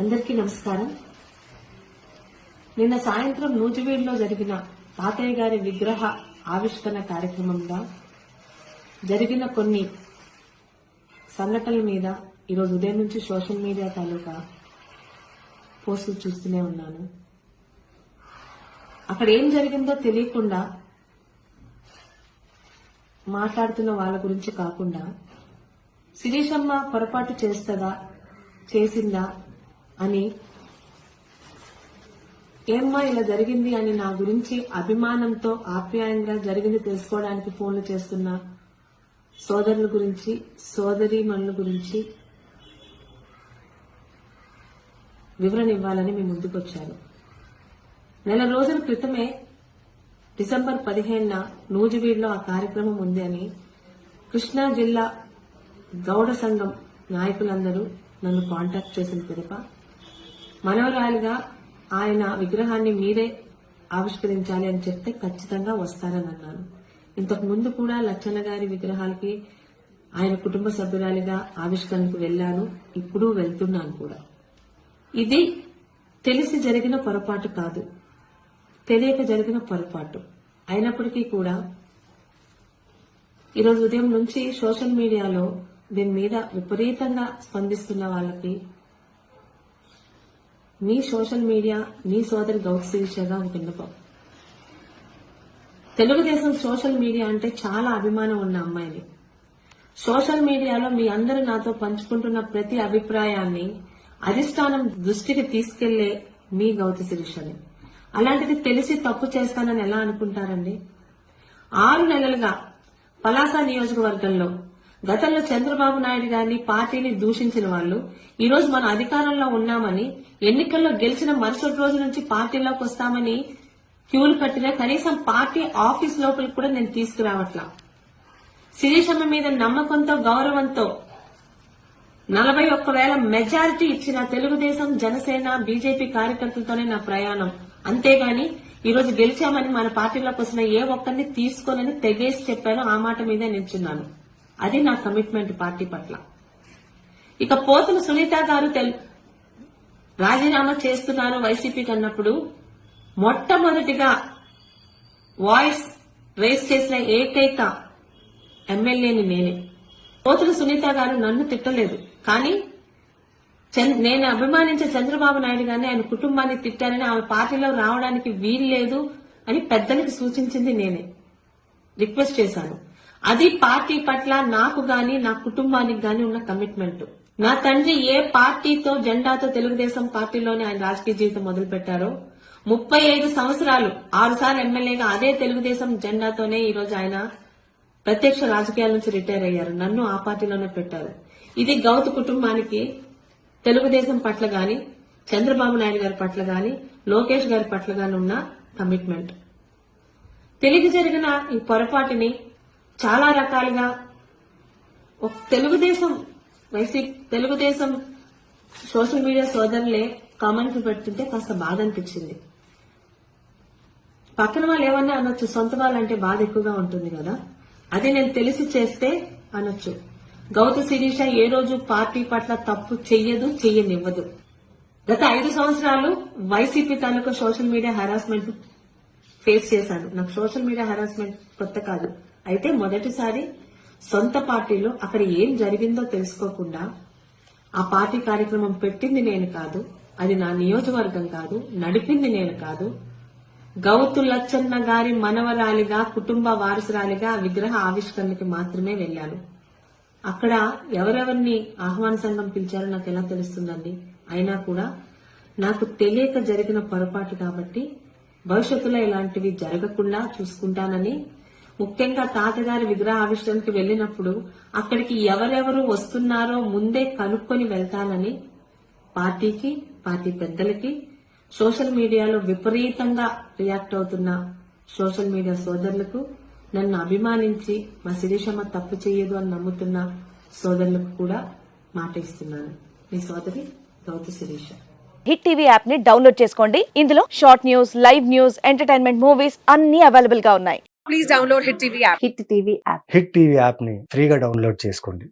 అందరికీ నమస్కారం. నిన్న సాయంత్రం నూజివీడులో జరిగిన తాతయ్య గారి విగ్రహ ఆవిష్కరణ కార్యక్రమంగా జరిగిన కొన్ని సంఘటనల మీద ఈరోజు ఉదయం నుంచి సోషల్ మీడియా తాలూకా పోస్టులు చూస్తూనే ఉన్నాను. అక్కడ ఏం జరిగిందో తెలియకుండా మాట్లాడుతున్న వాళ్ళ గురించి కాకుండా శిరీషమ్మ పొరపాటు చేసిందా అని, ఏమ్మా ఇలా జరిగింది అని నా గురించి అభిమానంతో ఆప్యాయంగా జరిగింది తెలుసుకోవడానికి ఫోన్లు చేస్తున్న సోదరుల గురించి, సోదరీమణుల గురించి వివరణ ఇవ్వాలని మీ ముందుకు వచ్చాను. నెల రోజుల క్రితమే డిసెంబర్ 15న నూజివీడులో ఆ కార్యక్రమం ఉంది అని కృష్ణా జిల్లా గౌడ సంఘం నాయకులందరూ నన్ను కాంటాక్ట్ చేసిన పిదప మనవరాలిగా ఆయన విగ్రహాన్ని మీరే ఆవిష్కరించాలి అని చెప్తే ఖచ్చితంగా వస్తారని అన్నాను. ఇంతకు ముందు కూడా లచ్చన్న గారి విగ్రహాలకి ఆయన కుటుంబ సభ్యురాలిగా ఆవిష్కరణకు వెళ్లాను, ఇప్పుడు వెళ్తున్నాను కూడా. ఇది తెలిసి జరిగిన పొరపాటు కాదు, తెలియక జరిగిన పొరపాటు అయినప్పటికీ కూడా ఈరోజు ఉదయం నుంచి సోషల్ మీడియాలో దీని మీద విపరీతంగా స్పందిస్తున్న వాళ్ళకి మీ సోషల్ మీడియా, మీ సోదరి గౌతు శిరీషగా ఒక విన్నపం. తెలుగుదేశం సోషల్ మీడియా అంటే చాలా అభిమానం ఉన్న అమ్మాయిని. సోషల్ మీడియాలో మీ అందరూ నాతో పంచుకుంటున్న ప్రతి అభిప్రాయాన్ని అధిష్టానం దృష్టికి తీసుకెళ్లే మీ గౌతు శిరీషని. అలాంటిది తెలిసి తప్పు చేస్తానని ఎలా అనుకుంటారండి? 6 నెలలుగా పలాస నియోజకవర్గంలో గతంలో చంద్రబాబు నాయుడు గారిని, పార్టీని దూషించిన వాళ్ళు ఈ రోజు మన అధికారంలో ఉన్నామని, ఎన్నికల్లో గెలిచిన మరుసటి రోజు నుంచి పార్టీలోకి వస్తామని క్యూలు కట్టినా కనీసం పార్టీ ఆఫీస్ లోపలికి కూడా నేను తీసుకురావట్లా. శిరీషమ్మ మీద నమ్మకంతో, గౌరవంతో 41,000 మెజారిటీ ఇచ్చిన తెలుగుదేశం, జనసేన, బీజేపీ కార్యకర్తలతోనే నా ప్రయాణం. అంతేగాని ఈ రోజు గెలిచామని మన పార్టీలోకి వచ్చిన ఏ ఒక్కరిని తీసుకోనని తెగేసి చెప్పాను. ఆ మాట మీదే నిల్చున్నాను. అది నా కమిట్మెంట్ పార్టీ పట్ల. ఇక పోతుల సునీత గారు రాజీనామా చేస్తున్నారు వైసీపీకి అన్నప్పుడు మొట్టమొదటిగా వాయిస్ రేస్ చేసిన ఏకైక ఎమ్మెల్యేని నేనే. పోతుల సునీత గారు నన్ను తిట్టలేదు, కానీ నేను అభిమానించే చంద్రబాబు నాయుడు గారిని, ఆయన కుటుంబాన్ని తిట్టారని, ఆమె పార్టీలో రావడానికి వీల్లేదు అని పెద్దలకి సూచించింది నేనే. రిక్వెస్ట్ చేశాను. అది పార్టీ పట్ల నాకు గాని, నా కుటుంబానికి గాని ఉన్న కమిట్మెంట్. నా తండ్రి ఏ పార్టీతో, జెండాతో తెలుగుదేశం పార్టీలోనే ఆయన రాజకీయ జీవితం మొదలు పెట్టారో 35 సంవత్సరాలు 6 సార్లు ఎమ్మెల్యేగా అదే తెలుగుదేశం జెండాతోనే ఈ రోజు ఆయన ప్రత్యక్ష రాజకీయాల నుంచి రిటైర్ అయ్యారు. నన్ను ఆ పార్టీలోనే పెట్టారు. ఇది గౌతు కుటుంబానికి తెలుగుదేశం పట్ల గాని, చంద్రబాబు నాయుడు గారి పట్ల గాని, లోకేష్ గారి పట్ల గాని ఉన్న కమిట్మెంట్. తెలిసి జరిగిన ఈ పొరపాటుని చాలా రకాలుగా తెలుగుదేశం సోషల్ మీడియా సోదరులే కామెంట్లు పెడుతుంటే కాస్త బాధ అనిపించింది. పక్కన వాళ్ళు ఏమన్నా అనొచ్చు, సొంత వాళ్ళంటే బాధ ఎక్కువగా ఉంటుంది కదా, అది నేను తెలిసి చేస్తే అనొచ్చు. గౌతు శిరీష ఏ రోజు పార్టీ పట్ల తప్పు చెయ్యనివ్వదు. గత 5 సంవత్సరాలు వైసీపీ తాలూకు సోషల్ మీడియా హెరాస్మెంట్ ఫేస్ చేశాను. నాకు సోషల్ మీడియా హెరాస్మెంట్ కొత్త కాదు. అయితే మొదటిసారి సొంత పార్టీలో అక్కడ ఏం జరిగిందో తెలుసుకోకుండా ఆ పార్టీ కార్యక్రమం పెట్టింది నేను కాదు, అది నా నియోజకవర్గం కాదు, నడిపింది నేను కాదు. గౌతు లచ్చన్న గారి మనవరాలిగా, కుటుంబ వారసురాలిగా విగ్రహ ఆవిష్కరణకి మాత్రమే వెళ్లాను. అక్కడ ఎవరెవరిని ఆహ్వాన సంఘం పిలిచారో నాకు ఎలా తెలుస్తుందండి? అయినా కూడా నాకు తెలియక జరిగిన పొరపాటు కాబట్టి భవిష్యత్తులో ఇలాంటివి జరగకుండా చూసుకుంటానని, ముఖ్యంగా తాతగారి విగ్రహ ఆవిష్కరణకి వెళ్లినప్పుడు అక్కడికి ఎవరెవరు వస్తున్నారో ముందే కనుక్కొని వెళ్తానని పార్టీకి, పార్టీ పెద్దలకి, సోషల్ మీడియాలో విపరీతంగా రియాక్ట్ అవుతున్న సోషల్ మీడియా సోదరులకు, నన్ను అభిమానించి మా శిరీషమ్మ తప్పు చేయదు అని నమ్ముతున్న సోదరులకు కూడా మాట ఇస్తున్నాను. మీ సోదరి Goutu Sirisha. Hit TV app ని డౌన్లోడ్ చేసుకోండి. ఇందులో short news, live news, entertainment movies అన్ని అవైలబుల్ గా ఉన్నాయి. Please download Hit TV app. Hit TV app ని ఫ్రీగా డౌన్లోడ్ చేసుకోండి.